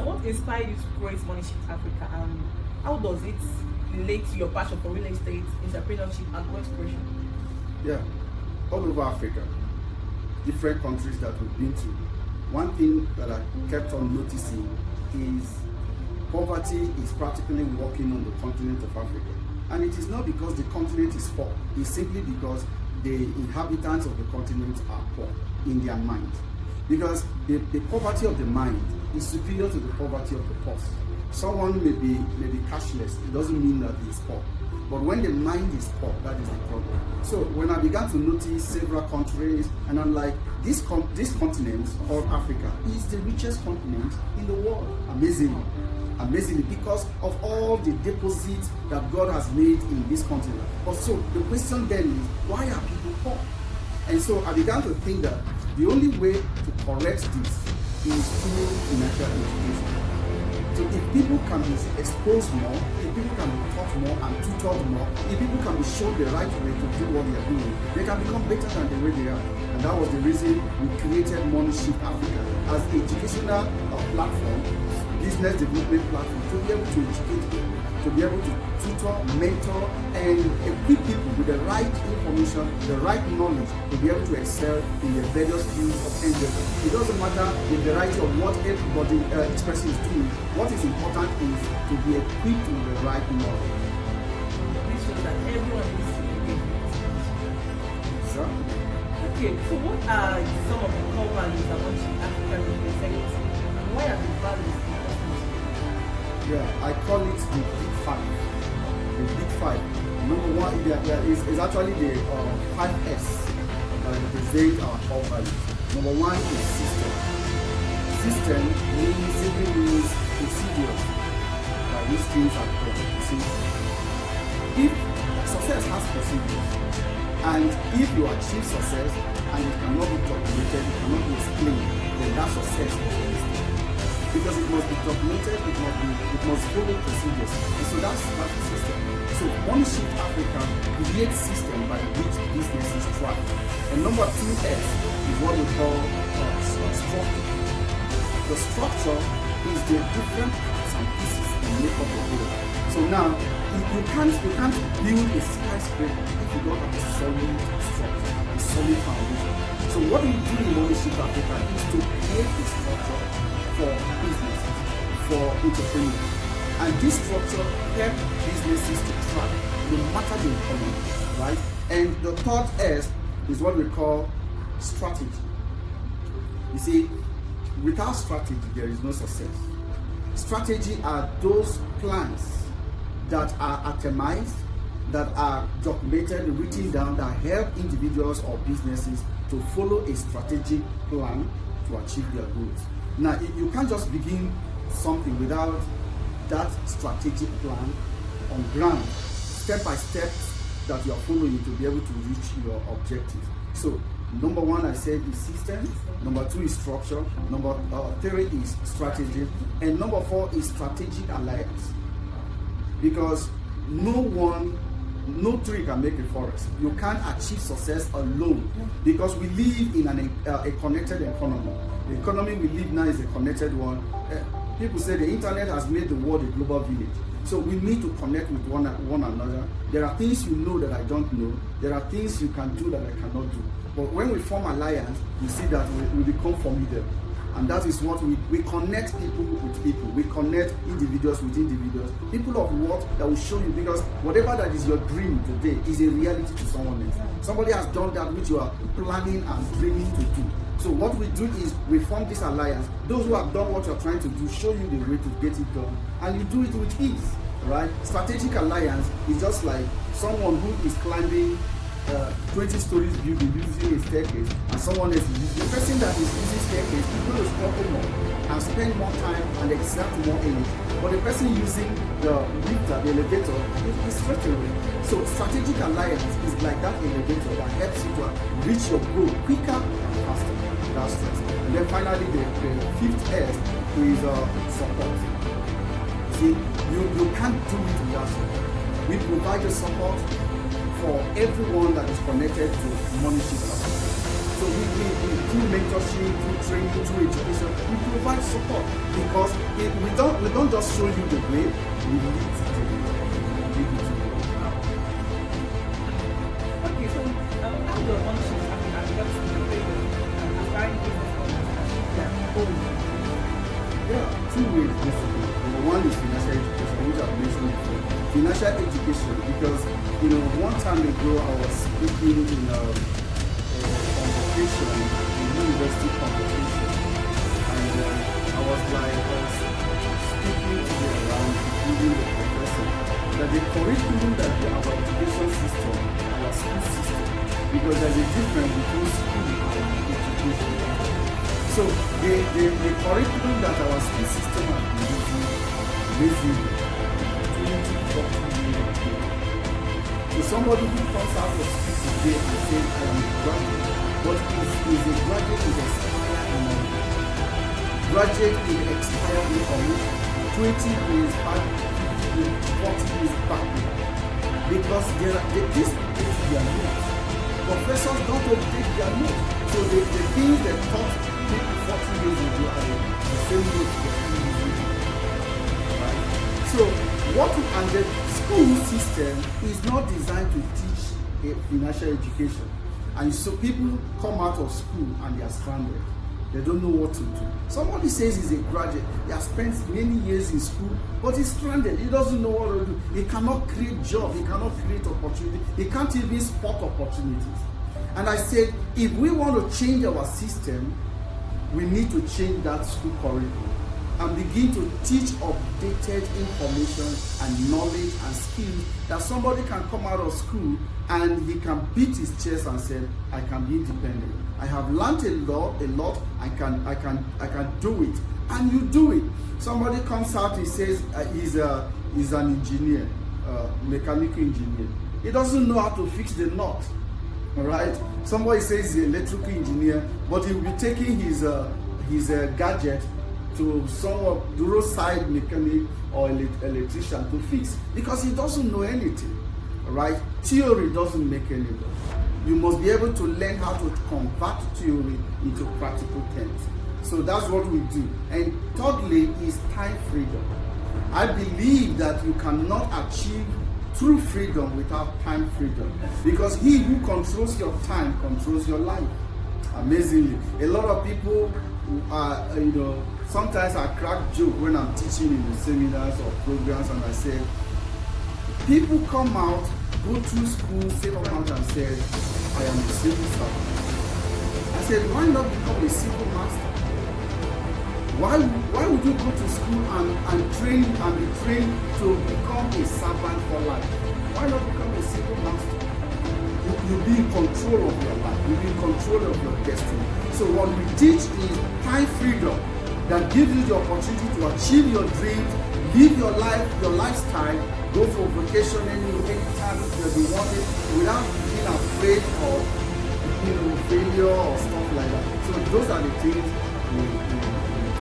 what inspired you to create MoneyShift Africa, and how does it relate to your passion for real estate, entrepreneurship, and wealth creation? Yeah, all over Africa, different countries that we've been to. One thing that I kept on noticing is poverty is practically walking on the continent of Africa. And it is not because the continent is poor, it's simply because the inhabitants of the continent are poor in their mind. Because the poverty of the mind is superior to the poverty of the purse. Someone may be cashless, it doesn't mean that he is poor. But when the mind is poor, that is the problem. So when I began to notice several countries, and I'm like, this continent called Africa is the richest continent in the world. Amazingly, because of all the deposits that God has made in this continent. But so the question then is, why are people poor? And so I began to think that the only way to correct this is through financial education. So if people can be exposed more, if people can be taught more and tutored more, if people can be shown the right way to do what they are doing, they can become better than the way they are. And that was the reason we created MoneyShift Africa as an educational platform, business development platform, to be able to educate people, to be able to tutor, mentor, and equip people with the right information, the right knowledge to be able to excel in the various fields of endeavor. It doesn't matter the variety of what everybody, each person is doing. What is important is to be equipped with the right knowledge. This shows that everyone needs to be able. Exactly. Okay, so what are some of the core values that MoneyShift Africa represents, and why are the values important? Yeah, I call it the Big Five. The Big Five. Number one is actually the 5S that represent our core values. Number one is system. System simply means procedures by which things are done. You see, if success has procedures, and if you achieve success and it cannot be documented, it cannot be explained, then that success is because it must be documented, it must follow procedures. And so that's the system. So MoneyShift Africa creates system by which businesses thrive. And number 2S is what we call structure. The structure is the different parts and pieces that make up the whole. So now you can't build a skyscraper if you don't have a solid structure, a solid foundation. So what we do in MoneyShift Africa is to create a structure for businesses, for entrepreneurs. And this structure helps businesses to thrive, no matter the economy, right? And the third S is what we call strategy. You see, without strategy, there is no success. Strategy are those plans that are itemized, that are documented, written down, that help individuals or businesses to follow a strategic plan to achieve their goals. Now, you can't just begin something without that strategic plan on ground, step by step that you are following to be able to reach your objectives. So, number one, I said, is system. Number two is structure. Number three is strategy. And number four is strategic alliance. Because no tree can make a forest. You can't achieve success alone because we live in a connected economy. The economy we live now is a connected one. People say the internet has made the world a global village. So we need to connect with one another. There are things you know that I don't know. There are things you can do that I cannot do. But when we form alliance, we see that we become formidable. And that is what we connect people with people. We connect individuals with individuals. People of work that will show you, because whatever that is your dream today is a reality to someone else. Somebody has done that which you are planning and dreaming to do. So what we do is we form this alliance. Those who have done what you're trying to do show you the way to get it done. And you do it with ease, right? Strategic alliance is just like someone who is climbing 20 stories building using a staircase, and someone else is using. The person that is using staircase is going to struggle more and spend more time and exert more energy. But the person using the lifter, the elevator, is straight away. So strategic alliance is like that elevator that helps you to reach your goal quicker and faster. That's stress. And then finally, the fifth S is support. See, you can't do it without support. We provide the support for everyone that is connected to MoneyShift Africa. So So we through mentorship, through training, through education, we provide support because we don't just show you the way, we lead you to the way. Okay, so how does MoneyShift Africa help to build and aspiring business owners achieve their goals? There are two ways basically. Number one is financial education, which I've mentioned before. Financial education, because one time ago I was speaking in a convocation, a university convocation, and I was speaking to the around, including the professor, that the curriculum that our education system, our school system, because there's a difference between school and education. So the curriculum that our school system has been using, basically 20, 40 years ago. So somebody who comes out of school today and says, I am a graduate, but is a graduate with expired knowledge. Graduate with expired information, 20 years back, 50 years, 40 years back. Because these update their notes. Professors don't update their notes. So the things they taught maybe 40 years ago are the same notes they're still using. Right? So and the school system is not designed to teach a financial education. And so people come out of school and they are stranded. They don't know what to do. Somebody says he's a graduate, he has spent many years in school, but he's stranded. He doesn't know what to do. He cannot create jobs, he cannot create opportunity, he can't even spot opportunities. And I said, if we want to change our system, we need to change that school curriculum and begin to teach updated information and knowledge and skills that somebody can come out of school and he can beat his chest and say, I can be independent. I have learned a lot, I can do it. And you do it. Somebody comes out, he says he's an engineer, mechanical engineer. He doesn't know how to fix the knot. All right? Somebody says he's an electrical engineer, but he will be taking his gadget to some roadside mechanic or electrician to fix because he doesn't know anything. Right? Theory doesn't make any difference. You must be able to learn how to convert theory into practical terms. So that's what we do. And thirdly is time freedom. I believe that you cannot achieve true freedom without time freedom, because he who controls your time controls your life. Amazingly, a lot of people sometimes I crack joke when I'm teaching in the seminars or programs, and I say, people come out, go through school, sit out and say, I am a civil servant. I said, why not become a civil master? Why would you go to school and train and be trained to become a servant for life? Why not become a civil master? You'll be in control of your life. You'll be in control of your destiny. So what we teach is time freedom that gives you the opportunity to achieve your dreams, live your life, your lifestyle, go for vacation anytime that you want it without being afraid of failure or stuff like that. So those are the things we